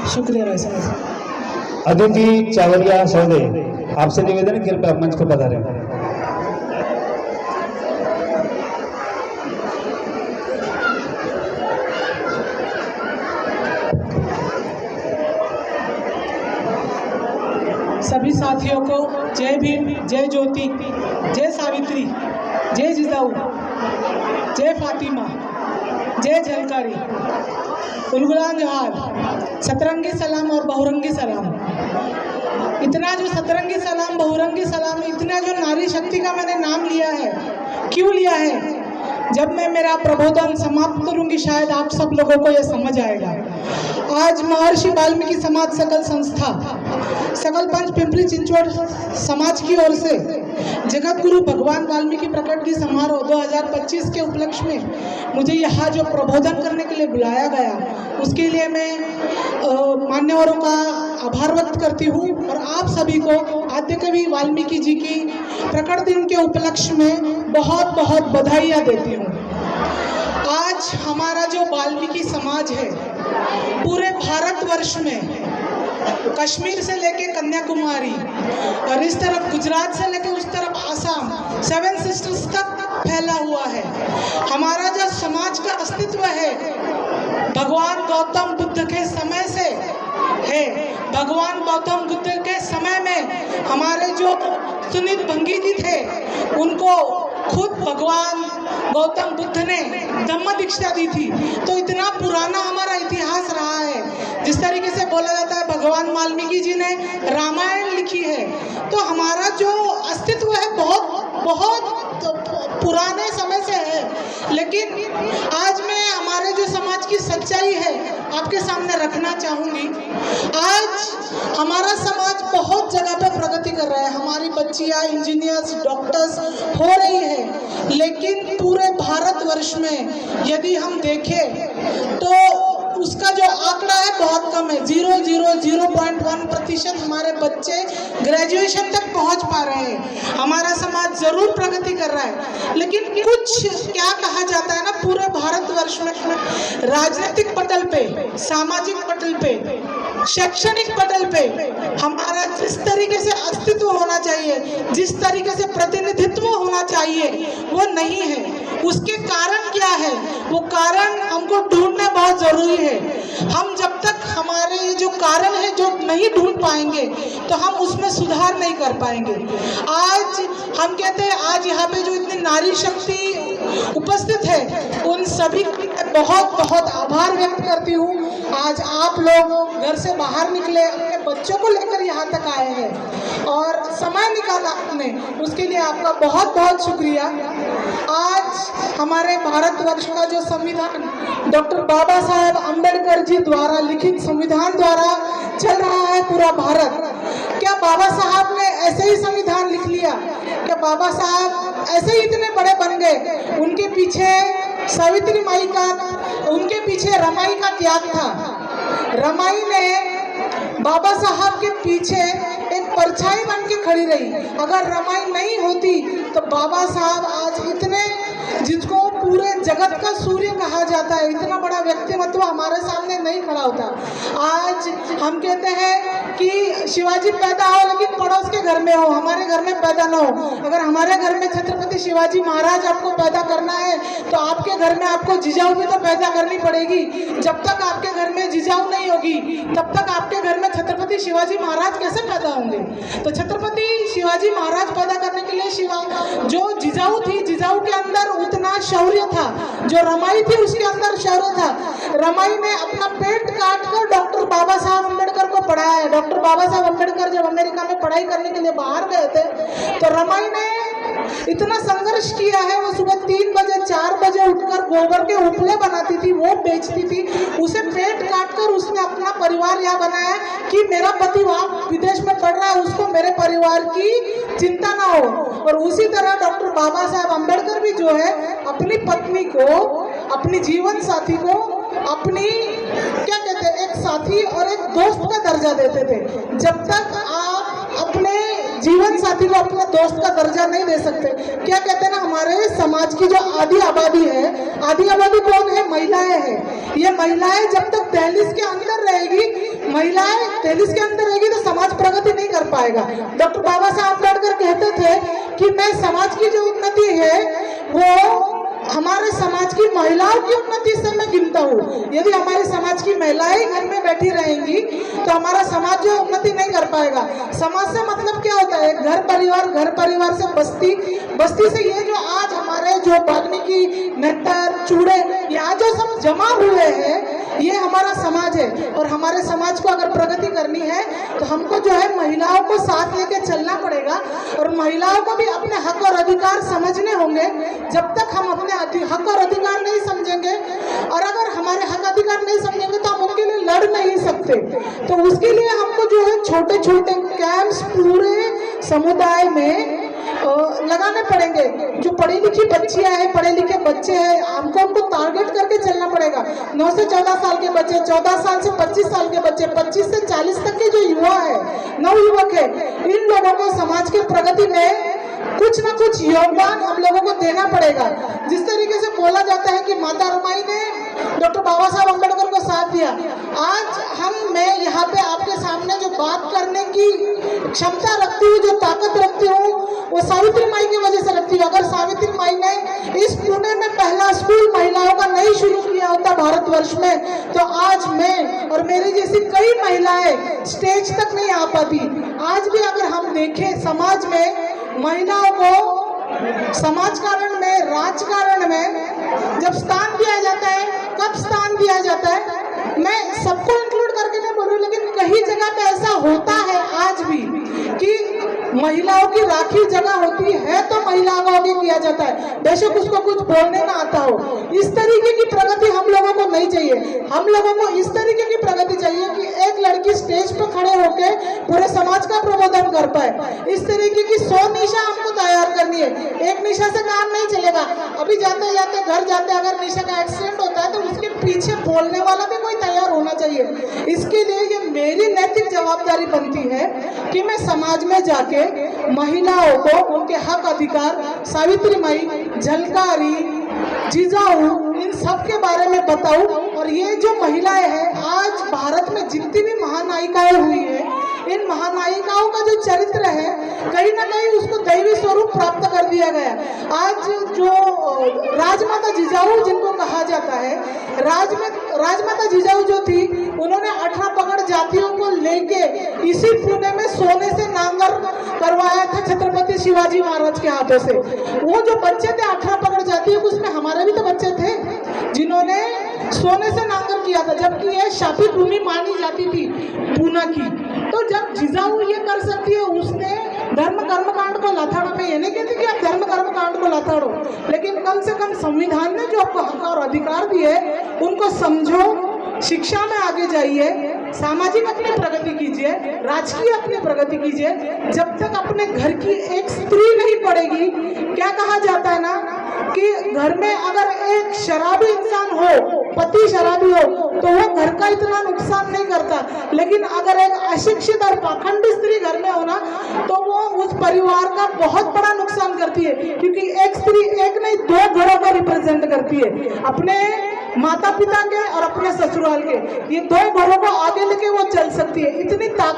शुक्रिया भाई साहब। अदिति चावलिया सौदे, आपसे निवेदन है कृपया आप मंच पर पधारें। सभी साथियों को जय भीम, जय ज्योति, जय सावित्री, जय जिजाऊ, जय फातिमा, जय झलकारी, उलगुलान जोहार, सतरंगी सलाम और बहुरंगी सलाम। इतना जो सतरंगी सलाम, बहुरंगी सलाम, इतना जो नारी शक्ति का मैंने नाम लिया है, क्यों लिया है? जब मैं मेरा प्रबोधन समाप्त करूंगी शायद आप सब लोगों को यह समझ आएगा। आज महर्षि वाल्मीकि समाज सकल संस्था, सकल पंच पिंपरी चिंचवड समाज की ओर से जगत गुरु भगवान वाल्मीकि प्रकट समारोह 2025 के उपलक्ष्य में मुझे यहाँ जो प्रबोधन करने के लिए बुलाया गया, उसके लिए मैं मान्यवरों का आभार व्यक्त करती हूँ और आप सभी को आद्य कवि वाल्मीकि जी की प्रकट दिन के उपलक्ष्य में बहुत बहुत बधाइयाँ देती हूँ। आज हमारा जो वाल्मीकि समाज है पूरे भारतवर्ष में कश्मीर से लेके कन्याकुमारी और इस तरफ गुजरात से लेके उस तरफ आसाम, 7 सिस्टर्स तक फैला हुआ है। हमारा जो समाज का अस्तित्व है भगवान गौतम बुद्ध के समय से है। भगवान गौतम बुद्ध के समय में हमारे जो सुनीत भंगी जी थे उनको खुद भगवान गौतम बुद्ध ने धम्म दीक्षा दी थी। तो इतना पुराना हमारा इतिहास रहा है। जिस तरीके से बोला जाता है भगवान वाल्मीकि जी ने रामायण लिखी है, तो हमारा जो अस्तित्व है बहुत पुराने समय से है। लेकिन आज मैं हमारे जो समाज की सच्चाई है आपके सामने रखना चाहूँगी। आज हमारा समाज बहुत जगह पे प्रगति कर रहा है। हमारी बच्चियाँ इंजीनियर्स, डॉक्टर्स हो रही है, लेकिन पूरे भारतवर्ष में यदि हम देखें तो उसका जो आंकड़ा है बहुत कम है। 0.1% हमारे बच्चे ग्रेजुएशन तक पहुंच पा रहे हैं। हमारा समाज जरूर प्रगति कर रहा है, लेकिन कुछ क्या कहा जाता है ना, पूरे भारतवर्ष में राजनीतिक पटल पे, सामाजिक पटल पे, शैक्षणिक पटल पे हमारा जिस तरीके से अस्तित्व होना चाहिए, जिस तरीके से प्रतिनिधित्व होना चाहिए, वो नहीं है। उसके कारण क्या है? वो कारण हमको ढूंढना बहुत जरूरी है। हम जब तक हमारे ये जो कारण है जो नहीं ढूंढ पाएंगे तो हम उसमें सुधार नहीं कर पाएंगे। आज हम कहते हैं आज यहाँ पे जो इतनी नारी शक्ति उपस्थित है उन सभी का बहुत बहुत आभार व्यक्त करती हूँ। आज आप लोग घर से बाहर निकले, अपने बच्चों को लेकर यहाँ तक आए हैं और समय निकाला आपने, उसके लिए आपका बहुत बहुत शुक्रिया। आज हमारे भारतवर्ष का जो संविधान डॉक्टर बाबा साहेब अम्बेडकर जी द्वारा लिखित संविधान द्वारा चल रहा है पूरा भारत, क्या बाबा साहब ने ऐसे ही संविधान लिख लिया? क्या बाबा साहब ऐसे ही इतने बड़े बन गए? उनके पीछे सावित्री माई का, उनके पीछे रमाई का त्याग था। रमाई ने बाबा साहब के पीछे एक परछाई बन के खड़ी रही। अगर रमाई नहीं होती तो बाबा साहब आज इतने, जिसको पूरे जगत का सूर्य कहा जाता है, इतना बड़ा व्यक्तित्व हमारे सामने नहीं खड़ा होता। आज हम कहते हैं कि शिवाजी पैदा हो लेकिन पड़ोस के घर में हो, हमारे घर में पैदा ना हो। अगर हमारे घर में छत्रपति शिवाजी महाराज आपको पैदा करना है तो आपके घर में आपको जिजाऊ भी तो पैदा करनी पड़ेगी। जब तक आपके घर में जिजाऊ नहीं होगी तब तक आपके घर में छत्रपति शिवाजी महाराज कैसे पैदा होंगे? तो छत्रपति शिवाजी महाराज पैदा करने के लिए जो जिजाऊ थी, जिजाऊ के अंदर उतना शौर्य था, जो रमाई थी उसके अंदर शौर्य था। रमाई ने अपना पेट काट कर डॉक्टर बाबा साहब अम्बेडकर को पढ़ाया है। डॉक्टर बाबा साहब अम्बेडकर जब अमेरिका में पढ़ाई करने के लिए बाहर गए थे तो रमाई ने इतना संघर्ष किया है। वो सुबह 3 बजे 4 बजे उठकर गोबर के उपले बनाती थी, वो बेचती थी। उसे पेट काट कर उसने अपना परिवार यहाँ बनाया कि मेरा पति वहाँ विदेश में पढ़ रहा है, उसको मेरे परिवार की चिंता ना हो। और उसी तरह डॉक्टर बाबा साहब अम्बेडकर भी जो है अपनी पत्नी को, अपनी जीवन साथी को, अपनी क्या कहते हैं, एक साथी और एक दोस्त का दर्जा देते थे। जब तक आप अपने जीवन साथी को अपना दोस्त का दर्जा नहीं दे सकते, क्या कहते हैं ना, हमारे समाज की जो आधी आबादी है, आधी आबादी कौन है? महिलाएं हैं। ये महिलाएं जब तक दहलीज के अंदर रहेगी, महिलाएं दहलीज के अंदर रहेगी तो समाज प्रगति नहीं कर पाएगा। डॉक्टर बाबा साहब अम्बेडकर कहते थे कि मैं समाज की जो उन्नति है वो हमारे समाज की महिलाओं की उन्नति से मैं गिनता हूँ। यदि हमारे समाज की महिलाएं घर में बैठी रहेंगी तो हमारा समाज जो उन्नति नहीं कर पाएगा। समाज से मतलब क्या होता है? घर परिवार से बस्ती, बस्ती से ये जो आज हमारे जो वाल्मीकि, नेतर, चूड़े, यहाँ जो सब जमा हुए हैं ये हमारा समाज है। और हमारे समाज को अगर प्रगति करनी है तो हमको जो है महिलाओं को साथ लेके चलना पड़ेगा और महिलाओं को भी अपने हक और अधिकार समझने होंगे। जब तक हम अपने हक और अधिकार नहीं समझेंगे और अगर हमारे हक अधिकार नहीं समझेंगे तो हम उनके लिए लड़ नहीं सकते। तो उसके लिए हमको जो है छोटे छोटे कैंप्स पूरे समुदाय में लगाने पड़ेंगे। जो पढ़ी लिखी बच्चियां हैं, पढ़े लिखे बच्चे हैं, हमको उनको टारगेट करके चलना पड़ेगा। 9 से 14 साल के बच्चे, 14 साल से 25 साल के बच्चे, 25 से 40 तक के जो युवा है, नवयुवक है, इन लोगों को समाज की प्रगति में कुछ न कुछ योगदान हम लोगों को देना पड़ेगा। जिस तरीके से बोला जाता है कि माता रुमाई ने डॉक्टर बाबा साहब अम्बेडकर को साथ दिया, आज मैं यहाँ पे आपके सामने जो बात करने की क्षमता रखती हूँ, जो ताकत रखती हूँ, वो सावित्री माई की वजह से रखती हूँ। अगर सावित्री माई ने इस पुणे में पहला स्कूल महिलाओं का नहीं शुरू किया होता भारतवर्ष में तो आज मैं और मेरी जैसी कई महिलाएं स्टेज तक नहीं आ पाती। आज भी अगर हम देखें समाज में महिलाओं को समाजकारण में, राजकारण में जब स्थान दिया जाता है, कब स्थान दिया जाता है, मैं सबको इंक्लूड करके नहीं बोल रही, लेकिन कई जगह पे ऐसा होता है आज भी कि महिलाओं की राखी जगह होती है तो महिलाओं को आगे किया जाता है, बेशक उसको कुछ बोलने ना आता हो। इस तरीके की प्रगति हम लोगों को नहीं चाहिए। हम लोगों को इस तरीके की प्रगति चाहिए कि एक लड़की स्टेज पर खड़े होके पूरे समाज का प्रबोधन कर पाए। इस तरीके की 100 निशा हमको तैयार करनी है। एक निशा से काम नहीं चलेगा। अभी जाते जाते घर जाते अगर निशा का एक्सीडेंट होता है तो उसके पीछे बोलने वाला भी कोई तैयार होना चाहिए। इसके लिए ये मेरी नैतिक जवाबदारी बनती है कि मैं समाज में जाके महिलाओं को उनके हक अधिकार, सावित्री माई, झलकारी, जिजाऊ, इन सब के बारे में बताऊं। और ये जो महिलाएं हैं आज भारत में जितनी भी महानायिकाएं हुई है, इन महानायिकाओं का जो चरित्र है कहीं ना कहीं उसको दैवी स्वरूप प्राप्त कर दिया गया। आज जो राजमाता जिजाऊ जिनको कहा जाता है, राजमाता जिजाऊ जो थी उन्होंने 18 पगड़ जातियों को लेके इसी पुणे में सोने से नांगर करवाया था छत्रपति शिवाजी महाराज के हाथों से। वो जो बच्चे थे 18 पगड़ जातियों, उसमें हमारे भी तो बच्चे थे जिन्होंने सोने से नांगर किया था, जबकि ये शापित भूमि मानी जाती थी पूना की। तो जब जिजाऊ ये कर सकती है, उसने धर्म कर्म कांड को लाथाड़ो, में ये नहीं कहती कि आप धर्म कर्म कांड को लाथाड़ो, लेकिन कम से कम संविधान ने जो आपको हक और अधिकार दिए उनको समझो, शिक्षा में आगे जाइए, सामाजिक अपनी प्रगति कीजिए, राजकीय अपनी प्रगति कीजिए। जब तक अपने घर की एक स्त्री नहीं पढ़ेगी, क्या कहा जाता है ना कि घर में अगर एक शराबी इंसान हो, पति शराबी हो, तो वो घर का इतना नुकसान नहीं करता, लेकिन अगर एक अशिक्षित और पाखंडी स्त्री घर में हो ना तो वो उस परिवार का बहुत बड़ा नुकसान करती है। क्योंकि एक स्त्री एक नहीं 2 घरों को रिप्रेजेंट करती है, अपने माता पिता के और अपने ससुराल के। ये 2 घरों को आगे लेके वो चल सकती है। इतनी ताकत